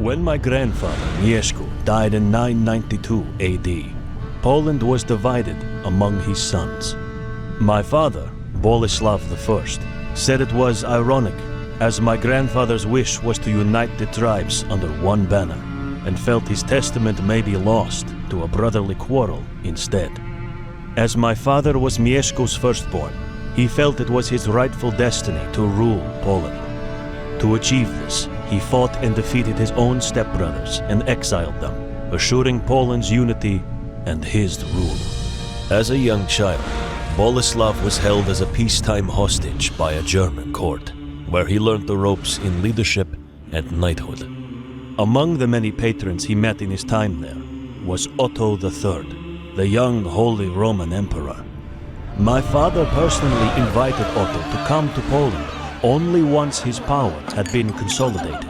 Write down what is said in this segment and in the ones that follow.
When my grandfather, Niemcza, died in 992 AD, Poland was divided among his sons. My father, Boleslav I, said it was ironic, as my grandfather's wish was to unite the tribes under one banner, and felt his testament may be lost to a brotherly quarrel instead. As my father was Mieszko's firstborn, he felt it was his rightful destiny to rule Poland. To achieve this, he fought and defeated his own stepbrothers and exiled them, assuring Poland's unity and his rule. As a young child, Boleslav was held as a peacetime hostage by a German court, where he learned the ropes in leadership and knighthood. Among the many patrons he met in his time there was Otto III, the young Holy Roman Emperor. My father personally invited Otto to come to Poland only once his power had been consolidated.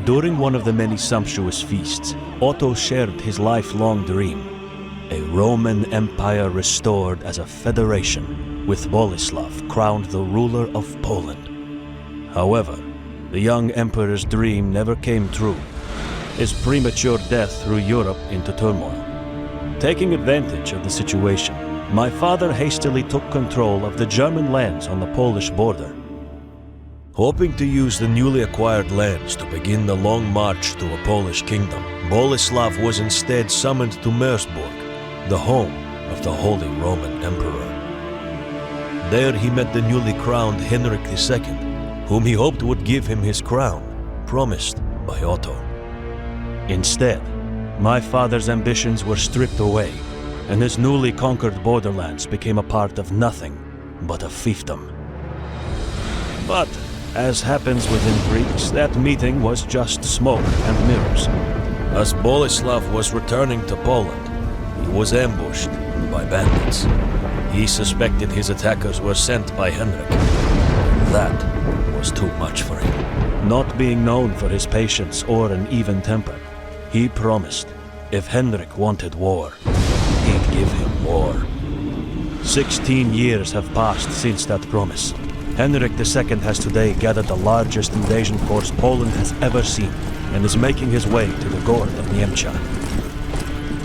During one of the many sumptuous feasts, Otto shared his lifelong dream, a Roman Empire restored as a federation, with Boleslav crowned the ruler of Poland. However, the young emperor's dream never came true. His premature death threw Europe into turmoil. Taking advantage of the situation, my father hastily took control of the German lands on the Polish border. Hoping to use the newly acquired lands to begin the long march to a Polish kingdom, Boleslav was instead summoned to Merseburg, the home of the Holy Roman Emperor. There he met the newly crowned Henrik II, whom he hoped would give him his crown, promised by Otto. Instead, my father's ambitions were stripped away, and his newly conquered borderlands became a part of nothing but a fiefdom. But, as happens within Greeks, that meeting was just smoke and mirrors. As Boleslav was returning to Poland, he was ambushed by bandits. He suspected his attackers were sent by Henrik. That was too much for him. Not being known for his patience or an even temper, he promised if Henrik wanted war, he'd give him war. 16 years have passed since that promise. Henrik II has today gathered the largest invasion force Poland has ever seen and is making his way to the Gord of Niemcza.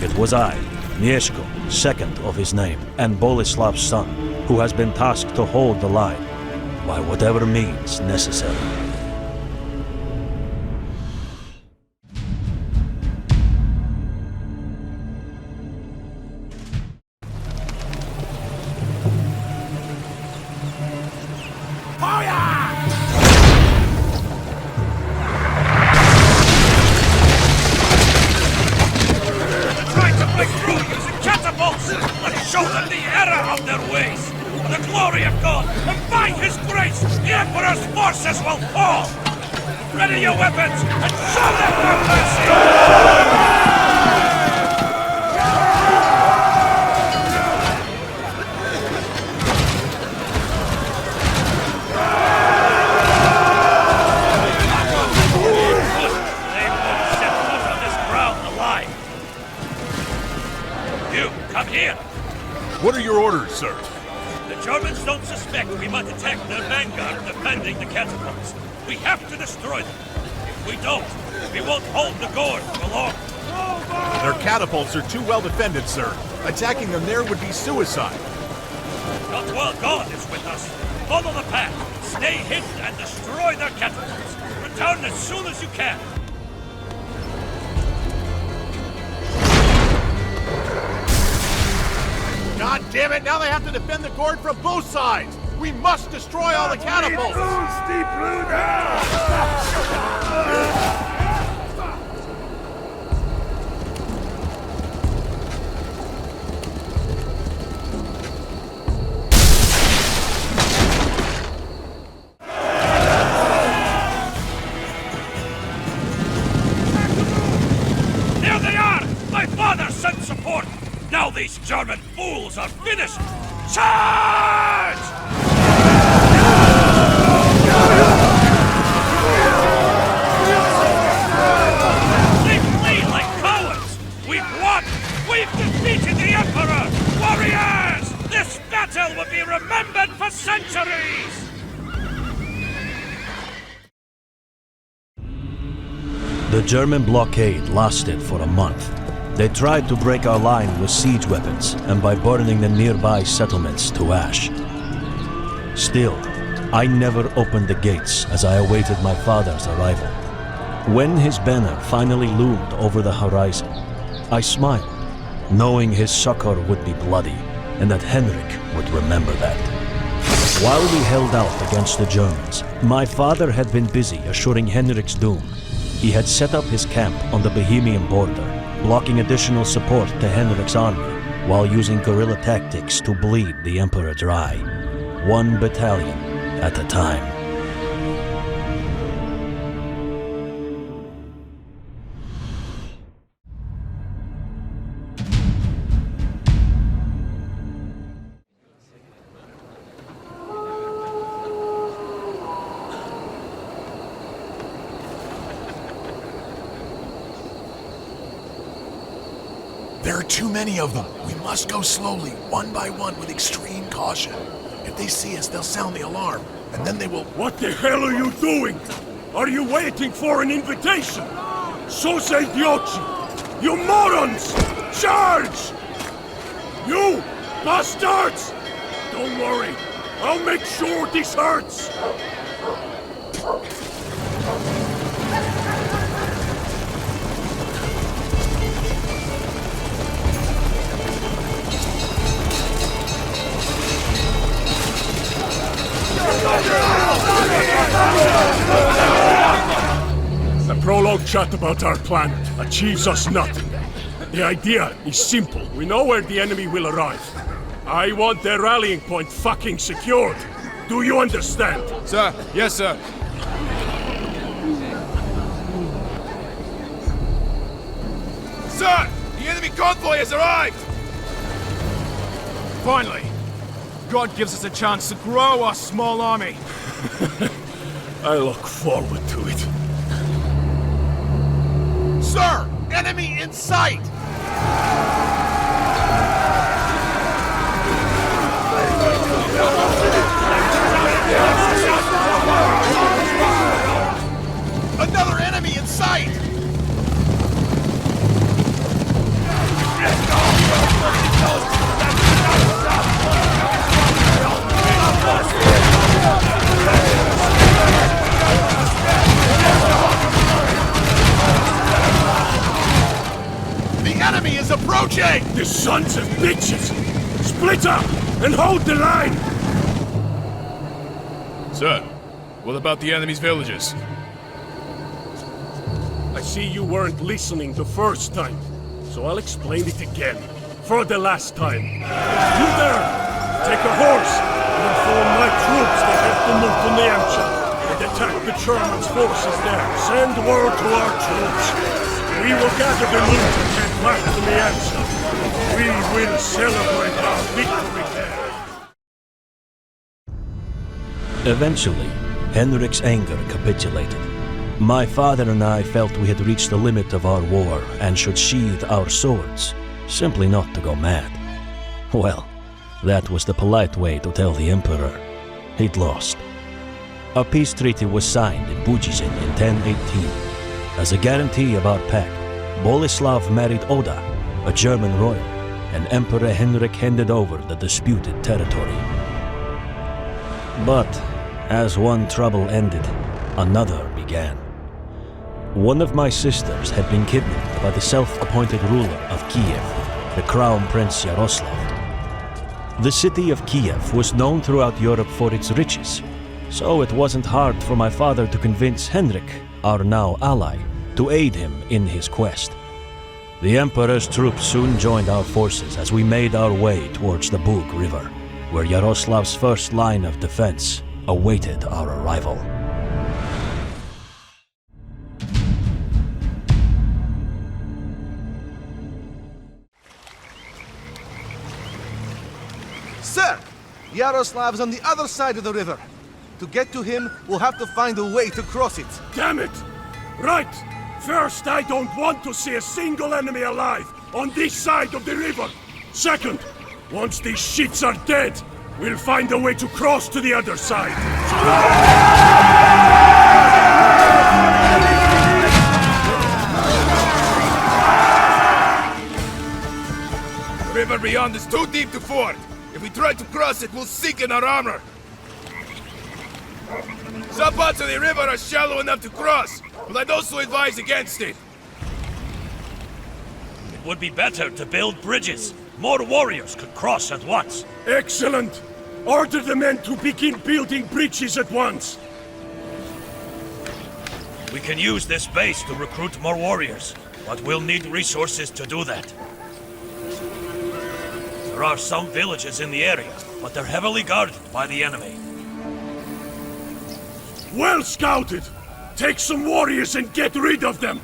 It was I, Niemcza, second of his name, and Boleslav's son, who has been tasked to hold the line, by whatever means necessary. Show them the error of their ways! The glory of God, and by His grace, the Emperor's forces will fall! Ready your weapons, and show them no mercy! They won't set foot on this ground alive! You, come here! What are your orders, sir? The Germans don't suspect we might attack their vanguard defending the catapults. We have to destroy them. If we don't, we won't hold the Gord for long. Their catapults are too well defended, sir. Attacking them there would be suicide. Not while God is with us. Follow the path, stay hidden, and destroy their catapults. Return as soon as you can. God damn it! Now they have to defend the Gord from both sides! We must destroy all the catapults! There they are! My father sent support! Now these German fools are finished! Charge! They flee like cowards! We've won! We've defeated the Emperor! Warriors! This battle will be remembered for centuries! The German blockade lasted for a month. They tried to break our line with siege weapons and by burning the nearby settlements to ash. Still, I never opened the gates as I awaited my father's arrival. When his banner finally loomed over the horizon, I smiled, knowing his succor would be bloody and that Henrik would remember that. While we held out against the Germans, my father had been busy assuring Henrik's doom. He had set up his camp on the Bohemian border, blocking additional support to Henrik's army, while using guerrilla tactics to bleed the Emperor dry, one battalion at a time. There are too many of them. We must go slowly, one by one, with extreme caution. If they see us, they'll sound the alarm, and then they will... What the hell are you doing? Are you waiting for an invitation? Sos idioti! You morons! Charge! You bastards! Don't worry, I'll make sure this hurts! The prologue chat about our planet achieves us nothing. The idea is simple. We know where the enemy will arrive. I want their rallying point fucking secured. Do you understand? Sir, yes, sir. Sir! The enemy convoy has arrived! Finally! God gives us a chance to grow our small army. I look forward to it. Sir! Enemy in sight! Another enemy in sight! The enemy is approaching! The sons of bitches! Split up and hold the line! Sir, what about the enemy's villages? I see you weren't listening the first time, so I'll explain it again. For the last time. You there! Take a horse and inform my troops they have to move to Niemcza and attack the Germans' forces there. Send word to our troops. We will gather the loot and head back to Niemcza. We will celebrate our victory there. Eventually, Henrik's anger capitulated. My father and I felt we had reached the limit of our war and should sheathe our swords, simply not to go mad. Well, that was the polite way to tell the Emperor. He'd lost. A peace treaty was signed in Bujizin in 1018. As a guarantee of our pact, Boleslav married Oda, a German royal, and Emperor Henrik handed over the disputed territory. But as one trouble ended, another began. One of my sisters had been kidnapped by the self-appointed ruler of Kiev, the Crown Prince Yaroslav. The city of Kiev was known throughout Europe for its riches, so it wasn't hard for my father to convince Henrik, our now ally, to aid him in his quest. The Emperor's troops soon joined our forces as we made our way towards the Bug River, where Yaroslav's first line of defense awaited our arrival. Sir! Yaroslav's on the other side of the river. To get to him, we'll have to find a way to cross it. Damn it! Right! First, I don't want to see a single enemy alive on this side of the river. Second, once these shits are dead, we'll find a way to cross to the other side. beyond is too deep to ford. If we try to cross it, we'll sink in our armor. Some parts of the river are shallow enough to cross, but I'd also advise against it. It would be better to build bridges. More warriors could cross at once. Excellent! Order the men to begin building bridges at once! We can use this base to recruit more warriors, but we'll need resources to do that. There are some villages in the area, but they're heavily guarded by the enemy. Well scouted! Take some warriors and get rid of them!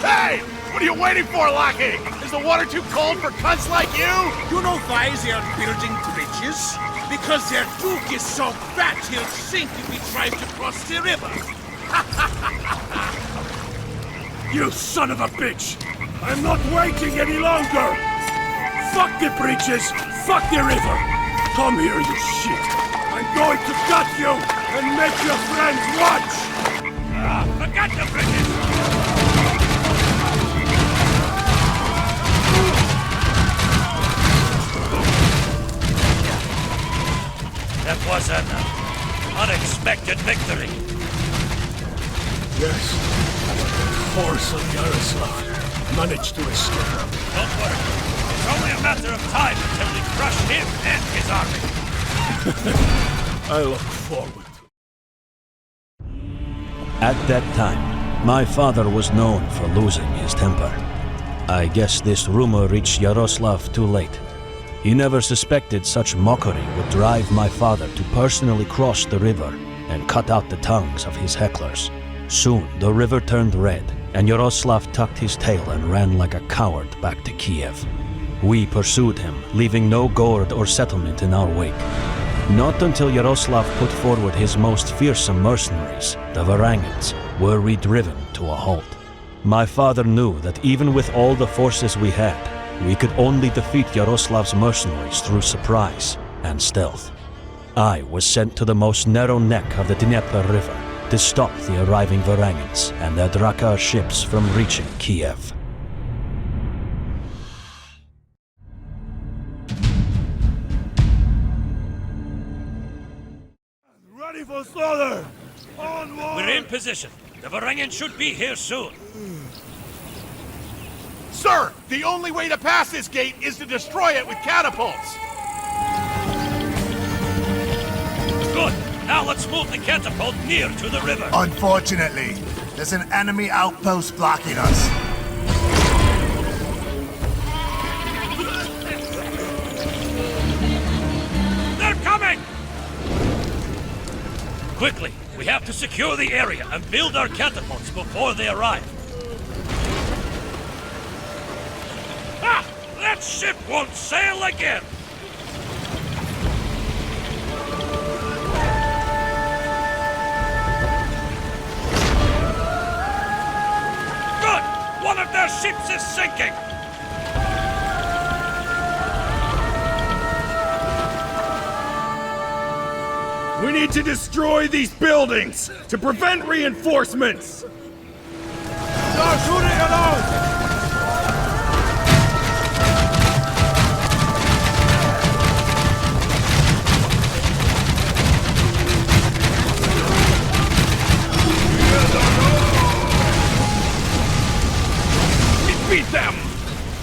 Hey! What are you waiting for, Lucky? Is the water too cold for cunts like you? You know why they are building bridges? Because their duke is so fat he'll sink if he tries to cross the river. You son of a bitch! I'm not waiting any longer! Fuck the bridges! Fuck the river! Come here, you shit! I'm going to gut you and make your friends watch! Forget the bridges! That was an unexpected victory. Yes. The force of Boleslav managed to escape. Don't worry. It's only a matter of time until we crush him and his army. I look forward. At that time, my father was known for losing his temper. I guess this rumor reached Yaroslav too late. He never suspected such mockery would drive my father to personally cross the river and cut out the tongues of his hecklers. Soon, the river turned red, and Yaroslav tucked his tail and ran like a coward back to Kiev. We pursued him, leaving no gourd or settlement in our wake. Not until Yaroslav put forward his most fearsome mercenaries, the Varangans, were we driven to a halt. My father knew that even with all the forces we had, we could only defeat Yaroslav's mercenaries through surprise and stealth. I was sent to the most narrow neck of the Dnieper River to stop the arriving Varangans and their Drakkar ships from reaching Kiev. Ready for slaughter! Onward! We're in position. The Varangans should be here soon. Sir, the only way to pass this gate is to destroy it with catapults. Good. Now let's move the catapult near to the river. Unfortunately, there's an enemy outpost blocking us. They're coming! Quickly, we have to secure the area and build our catapults before they arrive. Ha! That ship won't sail again! Good! One of their ships is sinking! We need to destroy these buildings to prevent reinforcements! Start shooting alone! Beat them!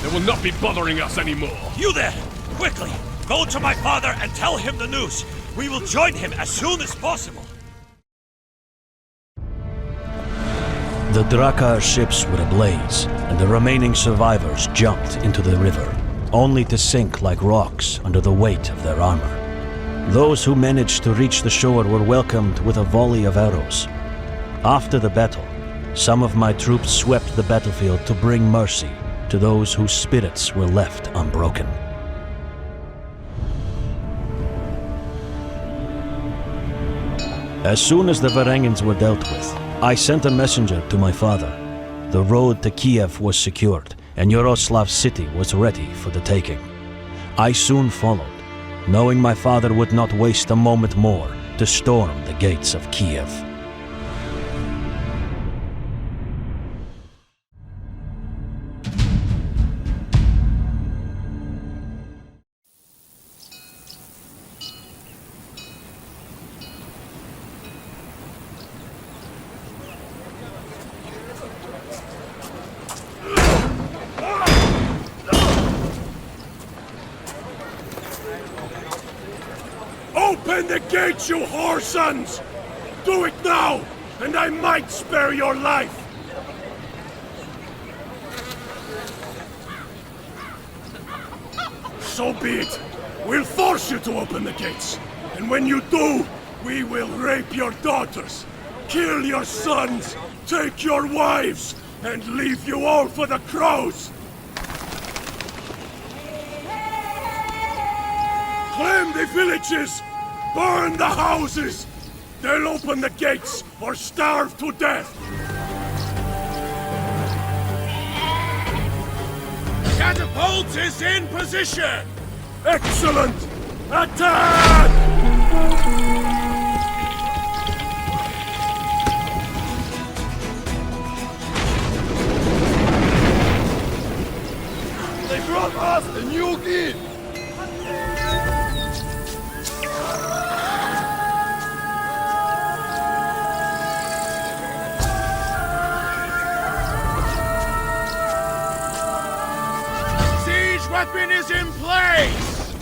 They will not be bothering us anymore. You there! Quickly! Go to my father and tell him the news! We will join him as soon as possible! The Drakkar ships were ablaze, and the remaining survivors jumped into the river, only to sink like rocks under the weight of their armor. Those who managed to reach the shore were welcomed with a volley of arrows. After the battle, some of my troops swept the battlefield to bring mercy to those whose spirits were left unbroken. As soon as the Varangans were dealt with, I sent a messenger to my father. The road to Kiev was secured, and Yaroslav's city was ready for the taking. I soon followed, knowing my father would not waste a moment more to storm the gates of Kiev. Open the gates, you whoresons! Do it now, and I might spare your life! So be it. We'll force you to open the gates. And when you do, we will rape your daughters, kill your sons, take your wives, and leave you all for the crows! Claim the villages! Burn the houses! They'll open the gates or starve to death! Catapult is in position! Excellent! Attack! They brought us a new kid! Weapon is in place!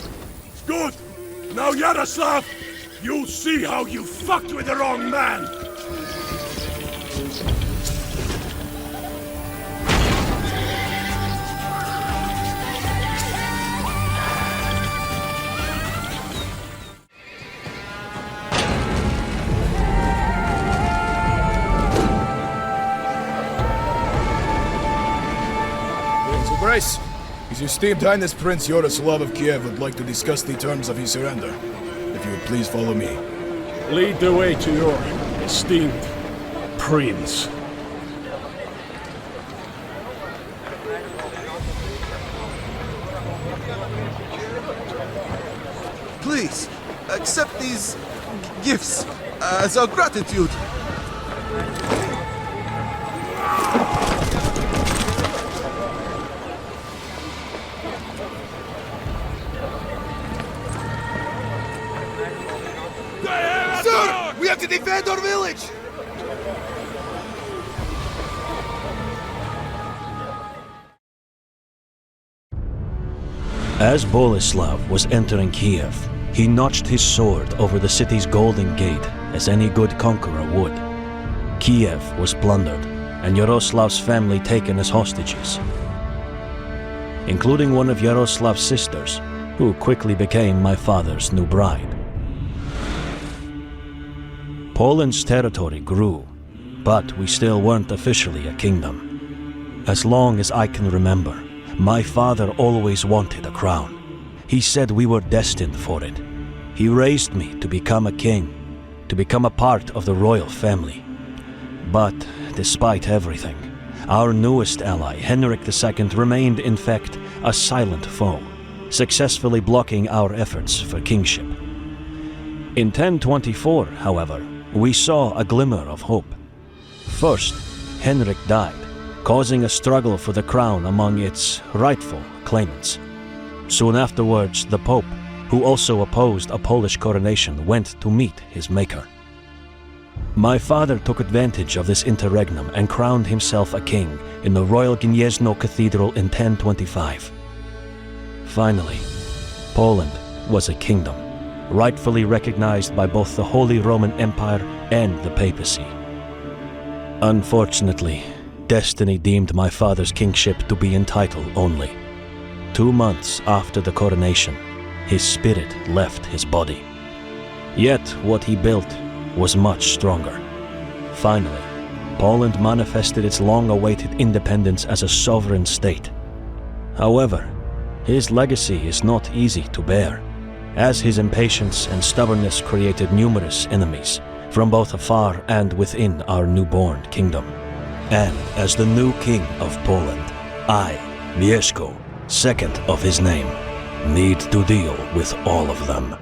Good! Now, Yaroslav, you'll see how you fucked with the wrong man! Brace! His esteemed Highness Prince Yaroslav of Kiev would like to discuss the terms of his surrender. If you would please follow me. Lead the way to your esteemed prince. Please, accept these gifts as our gratitude. Sir! We have to defend our village! As Boleslav was entering Kiev, he notched his sword over the city's golden gate, as any good conqueror would. Kiev was plundered, and Yaroslav's family taken as hostages, including one of Yaroslav's sisters, who quickly became my father's new bride. Poland's territory grew, but we still weren't officially a kingdom. As long as I can remember, my father always wanted a crown. He said we were destined for it. He raised me to become a king, to become a part of the royal family. But despite everything, our newest ally, Henrik II, remained in fact a silent foe, successfully blocking our efforts for kingship. In 1024, however, we saw a glimmer of hope. First, Henrik died, causing a struggle for the crown among its rightful claimants. Soon afterwards, the Pope, who also opposed a Polish coronation, went to meet his maker. My father took advantage of this interregnum and crowned himself a king in the Royal Gniezno Cathedral in 1025. Finally, Poland was a kingdom, rightfully recognized by both the Holy Roman Empire and the papacy. Unfortunately, destiny deemed my father's kingship to be in title only. 2 months after the coronation, his spirit left his body. Yet what he built was much stronger. Finally, Poland manifested its long-awaited independence as a sovereign state. However, his legacy is not easy to bear, as his impatience and stubbornness created numerous enemies, from both afar and within our newborn kingdom. And as the new king of Poland, I, Mieszko, second of his name, need to deal with all of them.